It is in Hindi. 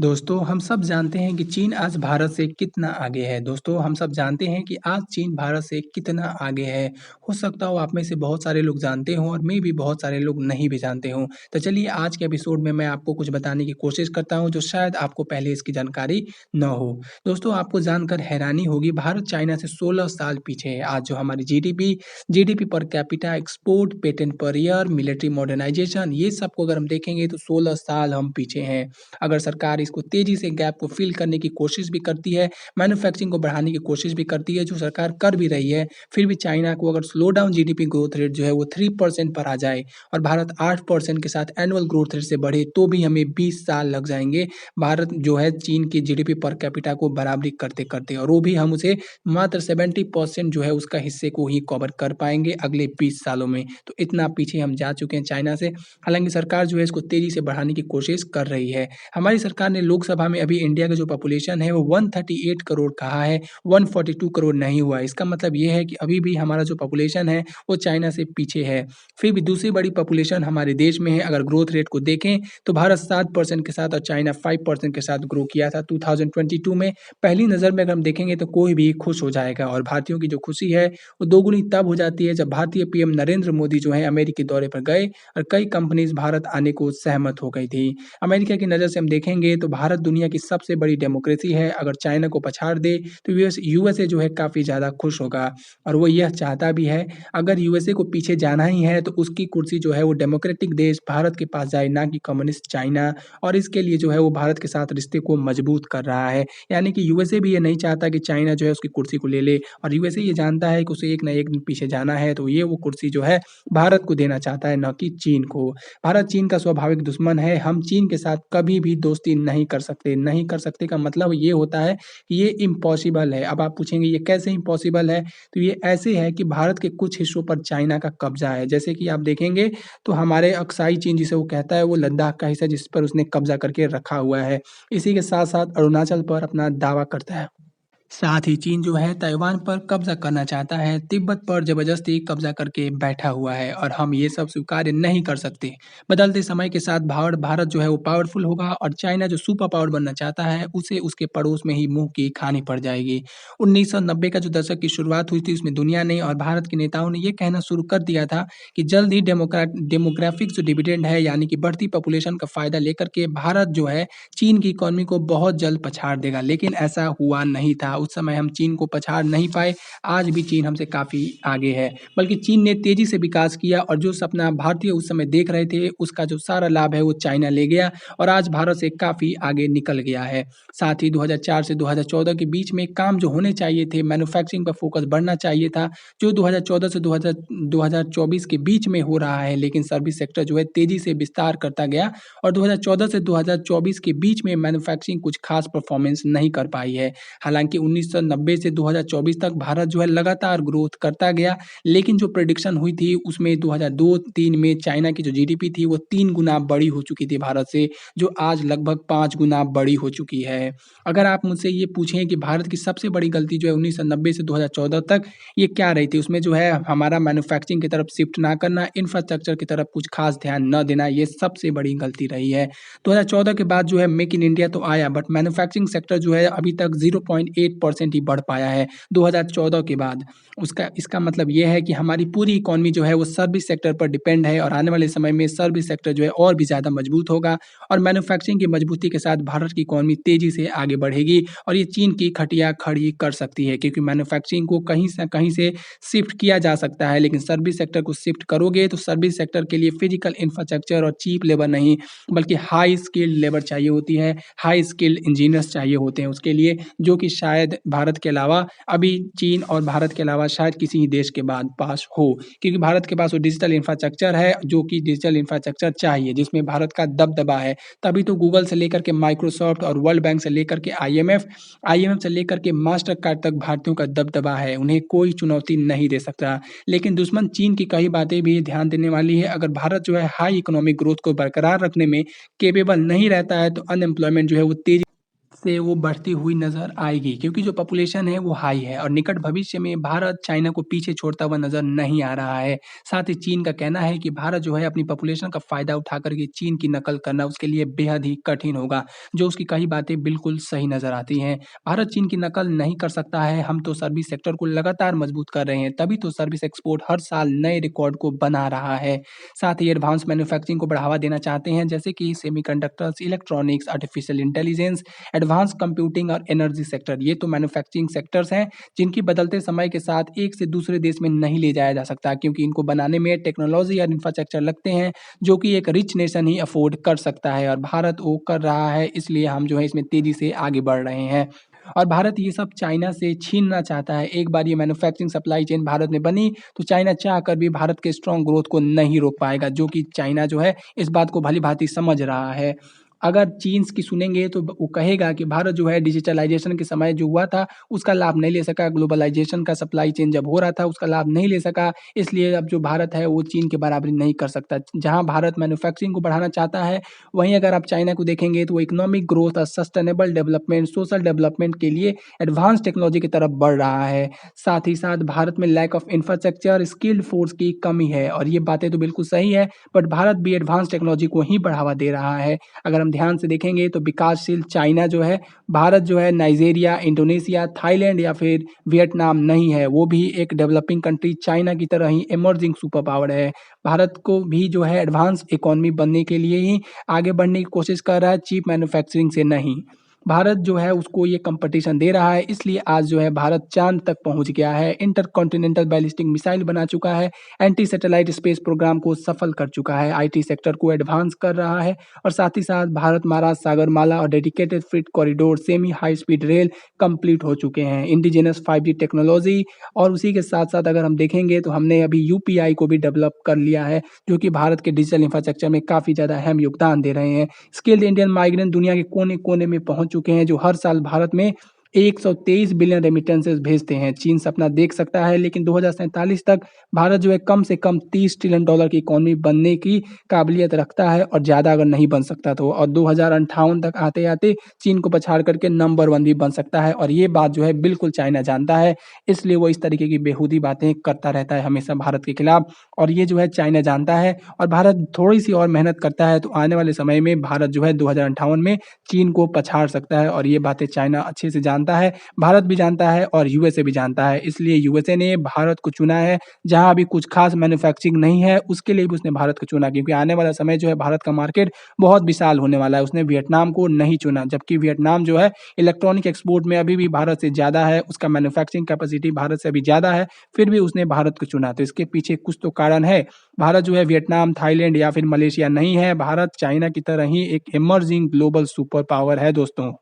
दोस्तों, हम सब जानते हैं कि चीन आज भारत से कितना आगे है। दोस्तों, हम सब जानते हैं कि आज चीन भारत से कितना आगे है। हो सकता हो आप में से बहुत सारे लोग जानते हों और मैं भी बहुत सारे लोग नहीं भी जानते हों। तो चलिए आज के एपिसोड में मैं आपको कुछ बताने की कोशिश करता हूं जो शायद आपको पहले इसकी जानकारी न हो। दोस्तों, आपको जानकर हैरानी होगी भारत चाइना से 16 साल पीछे है। आज जो हमारी GDP per capita, export, patent per year, military modernisation ये सबको अगर हम देखेंगे तो 16 साल हम पीछे हैं। अगर सरकार इसको तेजी से गैप को फिल करने की कोशिश भी करती है, मैन्युफैक्चरिंग को बढ़ाने की कोशिश भी करती है, जो सरकार कर भी रही है, फिर भी चाइना को अगर slow down GDP growth rate जो है वो 3% पर आ जाए और भारत 8% के साथ एनुअल ग्रोथ रेट से बढ़े तो भी हमें 20 साल लग जाएंगे भारत जो है चीन की जीडीपी पर कैपिटा को बराबरी करते करते, और वो भी हम उसे मात्र 70% जो है उसका हिस्से को ही कवर कर पाएंगे अगले 20 सालों में। तो इतना पीछे हम जा चुके हैं चाइना से। हालांकि सरकार जो है इसको तेजी से बढ़ाने की कोशिश कर रही है। हमारी सरकार ने लोकसभा में अभी इंडिया का जो पॉपुलेशन है वो 138 करोड़ कहा है, 142 करोड़ नहीं हुआ। इसका मतलब ये है कि अभी भी हमारा जो पॉपुलेशन है वो चाइना से पीछे है। फिर भी दूसरी बड़ी पॉपुलेशन हमारे देश में है। अगर ग्रोथ रेट को देखें तो भारत 7% के साथ और चाइना 5% के साथ ग्रो किया था 2022 में। पहली नज़र में अगर हम देखेंगे तो कोई भी खुश हो जाएगा, और भारतीयों की जो खुशी है वो दोगुनी तब हो जाती है जब भारतीय पीएम नरेंद्र मोदी जो है अमेरिकी दौरे पर गए और कई कंपनीज भारत आने को सहमत हो गई थी। अमेरिका की नज़र से हम देखेंगे तो भारत दुनिया की सबसे बड़ी डेमोक्रेसी है। अगर चाइना को पछाड़ दे तो यूएसए जो है काफ़ी ज़्यादा खुश होगा, और वो यह चाहता भी है। अगर यूएसए को पीछे जाना ही है तो उसकी कुर्सी जो है वो डेमोक्रेटिक देश भारत के पास जाए, ना कि कम्युनिस्ट चाइना। और इसके लिए जो है वो भारत के साथ रिश्ते को मजबूत कर रहा है। यानी कि यूएसए भी ये नहीं चाहता कि चाइना जो है उसकी कुर्सी को ले ले, और यूएसए ये जानता है कि उसे एक ना एक दिन पीछे जाना है, तो ये वो कुर्सी जो है भारत को देना चाहता है, न कि चीन को। भारत चीन का स्वाभाविक दुश्मन है। हम चीन के साथ कभी भी दोस्ती नहीं कर सकते। नहीं कर सकते का मतलब ये होता है कि ये इम्पॉसिबल है। अब आप पूछेंगे ये कैसे इम्पॉसिबल है, तो ये ऐसे है कि भारत के कुछ हिस्सों पर चाइना का कब्जा है। जैसे कि आप देखेंगे तो हमारे अक्साई चीन जिसे वो कहता है वो लद्दाख का हिस्सा जिस पर उसने कब्जा करके रखा हुआ है। इसी के साथ साथ अरुणाचल पर अपना दावा करता है। साथ ही चीन जो है ताइवान पर कब्जा करना चाहता है, तिब्बत पर जबरदस्ती कब्जा करके बैठा हुआ है, और हम ये सब स्वीकार नहीं कर सकते। बदलते समय के साथ भारत जो है वो पावरफुल होगा, और चाइना जो सुपर पावर बनना चाहता है उसे उसके पड़ोस में ही मुंह की खानी पड़ जाएगी। 1990 का जो दशक की शुरुआत हुई थी उसमें दुनिया ने और भारत के नेताओं ने ये कहना शुरू कर दिया था कि जल्द ही डेमोग्राफिक जो डिविडेंड है यानी कि बढ़ती पॉपुलेशन का फायदा लेकर के भारत जो है चीन की इकोनॉमी को बहुत जल्द पछाड़ देगा, लेकिन ऐसा हुआ नहीं था। उस समय हम चीन को पछाड़ नहीं पाए। आज भी चीन हमसे काफ़ी आगे है, बल्कि चीन ने तेज़ी से विकास किया, और जो सपना भारतीय उस समय देख रहे थे उसका जो सारा लाभ है वो चाइना ले गया, और आज भारत से काफ़ी आगे निकल गया है। साथ ही 2004 से 2014 के बीच में काम जो होने चाहिए थे, मैन्युफैक्चरिंग पर फोकस बढ़ना चाहिए था, जो 2014 से 2024 के बीच में हो रहा है, लेकिन सर्विस सेक्टर जो है तेज़ी से विस्तार करता गया, और 2014 से 2024 के बीच में मैन्युफैक्चरिंग कुछ खास परफॉर्मेंस नहीं कर पाई है। हालांकि 1990 से 2024 तक भारत जो है लगातार ग्रोथ करता गया, लेकिन जो प्रेडिक्शन हुई थी उसमें 2002-3 में चाइना की जो जीडीपी थी वो 3 गुना बड़ी हो चुकी थी भारत से, जो आज लगभग 5 गुना बड़ी हो चुकी है। अगर आप मुझसे ये पूछें कि भारत की सबसे बड़ी गलती जो है 1990 से 2014 तक ये क्या रही थी, उसमें जो है हमारा मैन्युफैक्चरिंग की तरफ शिफ्ट ना करना, इंफ्रास्ट्रक्चर की तरफ कुछ खास ध्यान न देना, ये सबसे बड़ी गलती रही है। 2014 के बाद जो है मेक इन इंडिया तो आया, बट मैन्युफैक्चरिंग सेक्टर जो है अभी तक 0.8% ही बढ़ पाया है 2014 के बाद। उसका इसका मतलब ये है कि हमारी पूरी इकोनॉमी जो है वो सर्विस सेक्टर पर डिपेंड है, और आने वाले समय में सर्विस सेक्टर जो है और भी ज़्यादा मजबूत होगा, और मैन्युफैक्चरिंग की मजबूती के साथ भारत की इकोनॉमी तेज़ी से आगे बढ़ेगी, और ये चीन की खटिया खड़ी कर सकती है, क्योंकि मैन्युफैक्चरिंग को कहीं से शिफ्ट किया जा सकता है, लेकिन सर्विस सेक्टर को शिफ्ट करोगे तो सर्विस सेक्टर के लिए फिजिकल इंफ्रास्ट्रक्चर और चीप लेबर नहीं, बल्कि हाई स्किल्ड लेबर चाहिए होती है, हाई स्किल्ड इंजीनियर्स चाहिए होते हैं उसके लिए, जो कि शायद भारत के अलावा अभी चीन और भारत के अलावा शायद किसी ही देश के बाद पास हो, क्योंकि भारत के पास वो डिजिटल इंफ्रास्ट्रक्चर है जो कि डिजिटल इंफ्रास्ट्रक्चर चाहिए जिसमें भारत का दबदबा है। तभी तो गूगल से लेकर के माइक्रोसॉफ्ट और वर्ल्ड बैंक से लेकर के आईएमएफ से लेकर के मास्टर कार्ड तक भारतीयों का दबदबा है, उन्हें कोई चुनौती नहीं दे सकता। लेकिन दुश्मन चीन की कई बातें भी ध्यान देने वाली है। अगर भारत जो है हाई इकोनॉमिक ग्रोथ को बरकरार रखने में कैपेबल नहीं रहता है तो अनएम्प्लॉयमेंट जो है वो तेजी से वो बढ़ती हुई नज़र आएगी क्योंकि जो पॉपुलेशन है वो हाई है और निकट भविष्य में भारत चाइना को पीछे छोड़ता हुआ नज़र नहीं आ रहा है। साथ ही चीन का कहना है कि भारत जो है अपनी पॉपुलेशन का फ़ायदा उठा कर के चीन की नकल करना उसके लिए बेहद ही कठिन होगा, जो उसकी कही बातें बिल्कुल सही नज़र आती हैं। भारत चीन की नकल नहीं कर सकता है, हम तो सर्विस सेक्टर को लगातार मजबूत कर रहे हैं, तभी तो सर्विस एक्सपोर्ट हर साल नए रिकॉर्ड को बना रहा है। साथ ही एडवांस मैन्युफैक्चरिंग को बढ़ावा देना चाहते हैं जैसे कि semiconductors, electronics, artificial intelligence, advance computing और एनर्जी सेक्टर। ये तो मैन्युफैक्चरिंग सेक्टर्स हैं जिनकी बदलते समय के साथ एक से दूसरे देश में नहीं ले जाया जा सकता क्योंकि इनको बनाने में टेक्नोलॉजी और इंफ्रास्ट्रक्चर लगते हैं जो कि एक रिच नेशन ही अफोर्ड कर सकता है और भारत वो कर रहा है, इसलिए हम जो है इसमें तेज़ी से आगे बढ़ रहे हैं। और भारत ये सब चाइना से छीनना चाहता है। एक बार ये मैन्युफैक्चरिंग सप्लाई चेन भारत में बनी तो चाइना चाह कर भी भारत के स्ट्रॉन्ग ग्रोथ को नहीं रोक पाएगा, जो कि चाइना जो है इस बात को भली-भाँति समझ रहा है। अगर चीन की सुनेंगे तो वो कहेगा कि भारत जो है डिजिटलाइज़ेशन के समय जो हुआ था उसका लाभ नहीं ले सका, ग्लोबलाइज़ेशन का सप्लाई चेन जब हो रहा था उसका लाभ नहीं ले सका, इसलिए अब जो भारत है वो चीन की बराबरी नहीं कर सकता। जहाँ भारत मैन्युफैक्चरिंग को बढ़ाना चाहता है, वहीं अगर आप चाइना को देखेंगे तो वो इकोनॉमिक ग्रोथ और सस्टेनेबल डेवलपमेंट, सोशल डेवलपमेंट के लिए एडवांस टेक्नोलॉजी की तरफ बढ़ रहा है। साथ ही साथ भारत में lack of infrastructure, skilled force की कमी है और ये बातें तो बिल्कुल सही है, बट भारत भी एडवांस टेक्नोलॉजी को ही बढ़ावा दे रहा है। अगर हम ध्यान से देखेंगे तो विकासशील चाइना जो है, भारत जो है नाइजीरिया, इंडोनेशिया, थाईलैंड या फिर वियतनाम नहीं है, वो भी एक डेवलपिंग कंट्री चाइना की तरह ही इमर्जिंग सुपर पावर है। भारत को भी जो है एडवांस इकोनॉमी बनने के लिए ही आगे बढ़ने की कोशिश कर रहा है, चीप मैन्युफैक्चरिंग से नहीं। भारत जो है उसको ये कॉम्पिटिशन दे रहा है, इसलिए आज जो है भारत चाँद तक पहुँच गया है, इंटरकॉन्टिनेंटल बैलिस्टिक मिसाइल बना चुका है, एंटी सैटेलाइट स्पेस प्रोग्राम को सफल कर चुका है, आईटी सेक्टर को एडवांस कर रहा है और साथ ही साथ भारत-महाराज सागरमाला और dedicated freight corridor, semi high speed rail complete हो चुके हैं, इंडिजिनस 5G टेक्नोलॉजी और उसी के साथ-साथ अगर हम देखेंगे तो हमने अभी यूपीआई को भी डेवलप कर लिया है, जो कि भारत के डिजिटल इंफ्रास्ट्रक्चर में काफ़ी ज़्यादा अहम योगदान दे रहे हैं। स्किल्ड इंडियन माइग्रेंट दुनिया के कोने-कोने में पहुँच चुके हैं, जो हर साल भारत में 123 बिलियन रेमिटेंसेस भेजते हैं। चीन सपना देख सकता है, लेकिन 2047 तक भारत जो है कम से कम $30 ट्रिलियन की इकोनॉमी बनने की काबिलियत रखता है और ज़्यादा अगर नहीं बन सकता तो। और 2058 तक आते-आते चीन को पछाड़ करके नंबर 1 भी बन सकता है और ये बात जो है बिल्कुल चाइना जानता है, इसलिए वो इस तरीके की बेहूदी बातें करता रहता है हमेशा भारत के खिलाफ और ये जो है चाइना जानता है और भारत थोड़ी-सी और मेहनत करता है, तो आने वाले समय में भारत जो है 2058 में चीन को पछाड़ सकता है और ये बातें चाइना अच्छे से जानता है, भारत भी जानता है और यूएसए भी जानता है। इसलिए यूएसए ने भारत को चुना है, जहाँ अभी कुछ खास मैन्युफैक्चरिंग नहीं है, उसके लिए भी उसने भारत को चुना क्योंकि आने वाला समय जो है भारत का मार्केट बहुत विशाल होने वाला है। उसने वियतनाम को नहीं चुना, जबकि वियतनाम जो है इलेक्ट्रॉनिक एक्सपोर्ट में अभी भी भारत से ज़्यादा है, उसका मैन्युफैक्चरिंग कैपेसिटी भारत से अभी ज़्यादा है, फिर भी उसने भारत को चुना। तो इसके पीछे कुछ तो कारण है। भारत जो है वियतनाम, थाईलैंड या फिर मलेशिया नहीं है, भारत चाइना की तरह ही एक इमर्जिंग ग्लोबल सुपर पावर है दोस्तों।